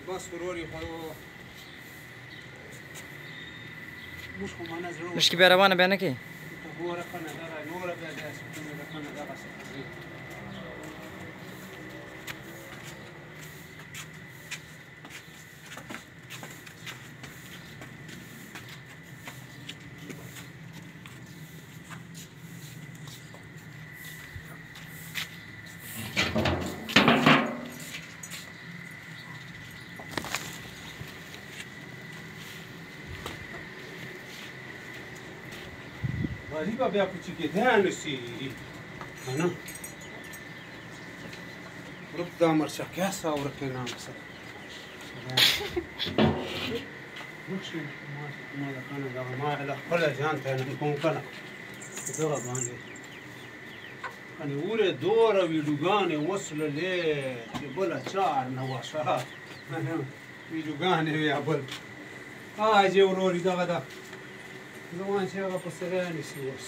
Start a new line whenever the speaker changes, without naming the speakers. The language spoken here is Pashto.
بس وروري خو مش خو معنا زړه
مشکې بیا روانه بیا نه کوي
ګوره کنه دغه نوره بیا داسې کنه دغسې ځي غریبه بیا په چې کېدی نه شي که نه ورک دا مرچکیا سا ورکې نام سره ما د کنه دغه ما له خپله ځان ته نن کوم کنه په دغه باندې کنې ورې دوره ویډیوګانې وسللې چې بله چار نه وه ښه ویډیوګانې وې یا بل اجې وروري دغه ده زمان چې هغه په سره نیسي اوس